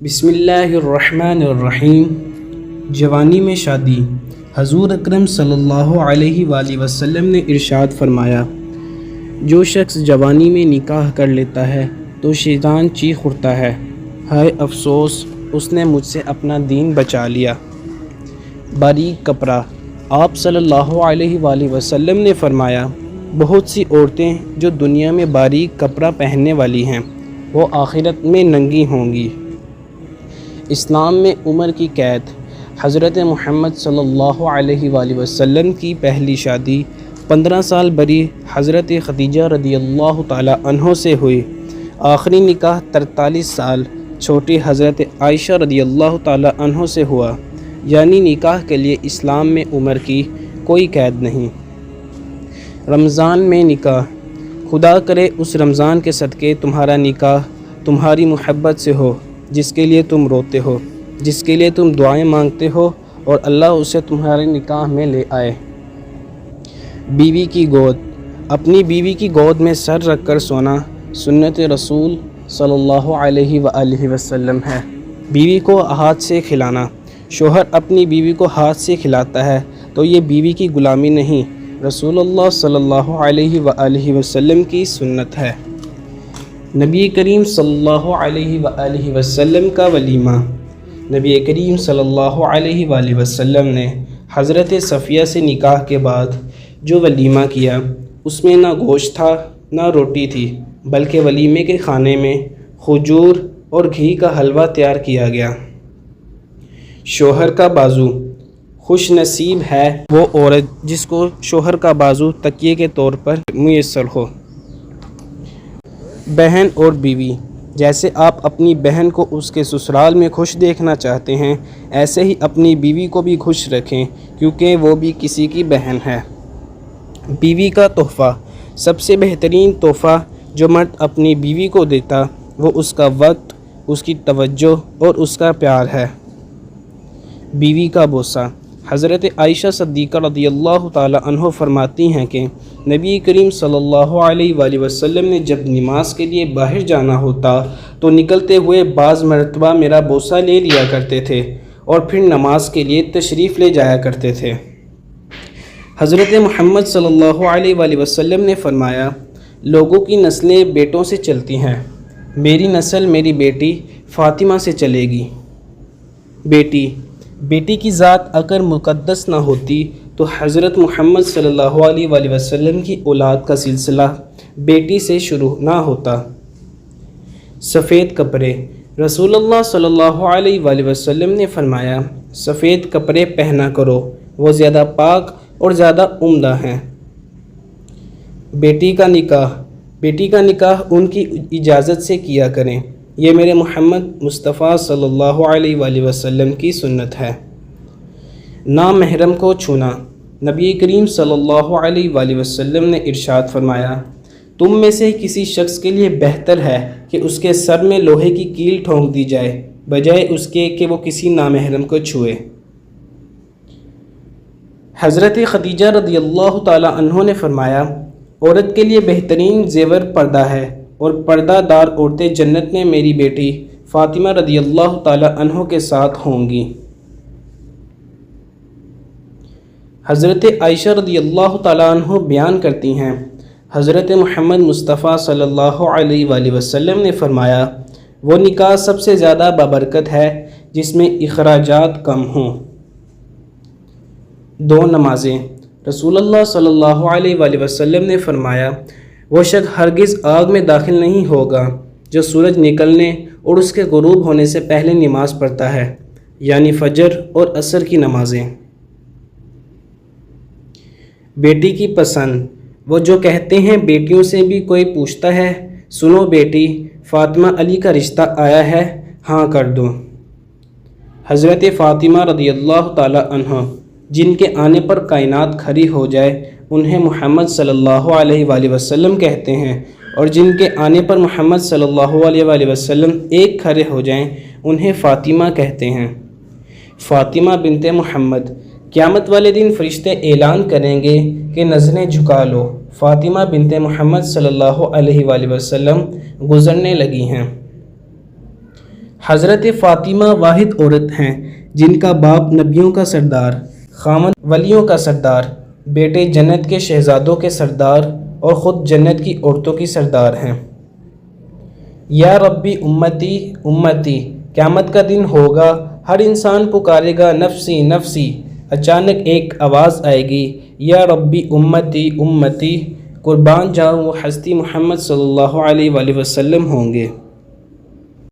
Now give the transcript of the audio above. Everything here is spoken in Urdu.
بسم اللہ الرحمن الرحیم۔ جوانی میں شادی۔ حضور اکرم صلی اللہ علیہ وآلہ وسلم نے ارشاد فرمایا، جو شخص جوانی میں نکاح کر لیتا ہے تو شیطان چیخ اٹھتا ہے، ہائے افسوس، اس نے مجھ سے اپنا دین بچا لیا۔ باریک کپڑا۔ آپ صلی اللہ علیہ وآلہ وسلم نے فرمایا، بہت سی عورتیں جو دنیا میں باریک کپڑا پہننے والی ہیں وہ آخرت میں ننگی ہوں گی۔ اسلام میں عمر کی قید۔ حضرت محمد صلی اللہ علیہ وآلہ وسلم کی پہلی شادی 15 سال بری حضرت خدیجہ رضی اللہ تعالی عنہ سے ہوئی۔ آخری نکاح 43 سال چھوٹی حضرت عائشہ رضی اللہ تعالی عنہ سے ہوا، یعنی نکاح کے لیے اسلام میں عمر کی کوئی قید نہیں۔ رمضان میں نکاح۔ خدا کرے اس رمضان کے صدقے تمہارا نکاح تمہاری محبت سے ہو، جس کے لیے تم روتے ہو، جس کے لیے تم دعائیں مانگتے ہو، اور اللہ اسے تمہارے نکاح میں لے آئے۔ بیوی کی گود۔ اپنی بیوی کی گود میں سر رکھ کر سونا سنت رسول صلی اللہ علیہ وآلہ وسلم ہے۔ بیوی کو ہاتھ سے کھلانا۔ شوہر اپنی بیوی کو ہاتھ سے کھلاتا ہے تو یہ بیوی کی غلامی نہیں، رسول اللہ صلی اللہ علیہ وآلہ وسلم کی سنت ہے۔ نبی کریم صلی اللہ علیہ وآلہ وسلم کا ولیمہ۔ نبی کریم صلی اللہ علیہ وآلہ وسلم نے حضرت صفیہ سے نکاح کے بعد جو ولیمہ کیا، اس میں نہ گوشت تھا نہ روٹی تھی، بلکہ ولیمے کے کھانے میں کھجور اور گھی کا حلوہ تیار کیا گیا۔ شوہر کا بازو۔ خوش نصیب ہے وہ عورت جس کو شوہر کا بازو تکیے کے طور پر میسر ہو۔ بہن اور بیوی۔ جیسے آپ اپنی بہن کو اس کے سسرال میں خوش دیکھنا چاہتے ہیں، ایسے ہی اپنی بیوی کو بھی خوش رکھیں، کیونکہ وہ بھی کسی کی بہن ہے۔ بیوی کا تحفہ۔ سب سے بہترین تحفہ جو مرد اپنی بیوی کو دیتا وہ اس کا وقت، اس کی توجہ اور اس کا پیار ہے۔ بیوی کا بوسہ۔ حضرت عائشہ صدیقہ رضی اللہ تعالی عنہ فرماتی ہیں کہ نبی کریم صلی اللہ علیہ وآلہ وسلم نے جب نماز کے لیے باہر جانا ہوتا تو نکلتے ہوئے بعض مرتبہ میرا بوسہ لے لیا کرتے تھے اور پھر نماز کے لیے تشریف لے جایا کرتے تھے۔ حضرت محمد صلی اللہ علیہ وآلہ وسلم نے فرمایا، لوگوں کی نسلیں بیٹوں سے چلتی ہیں، میری نسل میری بیٹی فاطمہ سے چلے گی۔ بیٹی کی ذات اگر مقدس نہ ہوتی تو حضرت محمد صلی اللہ علیہ وآلہ وسلم کی اولاد کا سلسلہ بیٹی سے شروع نہ ہوتا۔ سفید کپڑے۔ رسول اللہ صلی اللہ علیہ وآلہ وسلم نے فرمایا، سفید کپڑے پہنا کرو، وہ زیادہ پاک اور زیادہ عمدہ ہیں۔ بیٹی کا نکاح ان کی اجازت سے کیا کریں، یہ میرے محمد مصطفیٰ صلی اللہ علیہ وآلہ وسلم کی سنت ہے۔ نامحرم کو چھونا۔ نبی کریم صلی اللہ علیہ وآلہ وسلم نے ارشاد فرمایا، تم میں سے کسی شخص کے لیے بہتر ہے کہ اس کے سر میں لوہے کی کیل ٹھونک دی جائے بجائے اس کے کہ وہ کسی نامحرم کو چھوئے۔ حضرت خدیجہ رضی اللہ تعالی عنہ نے فرمایا، عورت کے لیے بہترین زیور پردہ ہے، اور پردہ دار عورتیں جنت میں میری بیٹی فاطمہ رضی اللہ تعالی عنہ کے ساتھ ہوں گی۔ حضرت عائشہ رضی اللہ تعالی عنہ بیان کرتی ہیں، حضرت محمد مصطفیٰ صلی اللہ علیہ وآلہ وسلم نے فرمایا، وہ نکاح سب سے زیادہ بابرکت ہے جس میں اخراجات کم ہوں۔ 2 نمازیں۔ رسول اللہ صلی اللہ علیہ وآلہ وسلم نے فرمایا، وہ شخص ہرگز آگ میں داخل نہیں ہوگا جو سورج نکلنے اور اس کے غروب ہونے سے پہلے نماز پڑھتا ہے، یعنی فجر اور عصر کی نمازیں۔ بیٹی کی پسند۔ وہ جو کہتے ہیں بیٹیوں سے بھی کوئی پوچھتا ہے، سنو بیٹی، فاطمہ علی کا رشتہ آیا ہے، ہاں کر دو۔ حضرت فاطمہ رضی اللہ تعالی عنہ، جن کے آنے پر کائنات کھڑی ہو جائے انہیں محمد صلی اللہ علیہ وآلہ وسلم کہتے ہیں، اور جن کے آنے پر محمد صلی اللہ علیہ وآلہ وسلم ایک کھڑے ہو جائیں انہیں فاطمہ کہتے ہیں۔ فاطمہ بنت محمد۔ قیامت والے دن فرشتے اعلان کریں گے کہ نظریں جھکا لو، فاطمہ بنت محمد صلی اللہ علیہ وآلہ وسلم گزرنے لگی ہیں۔ حضرت فاطمہ واحد عورت ہیں جن کا باپ نبیوں کا سردار، خامند ولیوں کا سردار، بیٹے جنت کے شہزادوں کے سردار اور خود جنت کی عورتوں کی سردار ہیں۔ یا ربی امتی امتی، قیامت کا دن ہوگا، ہر انسان پکارے گا نفسی نفسی، اچانک ایک آواز آئے گی یا ربی امتی امتی، قربان جاؤں وہ ہستی محمد صلی اللہ علیہ وآلہ وسلم ہوں گے۔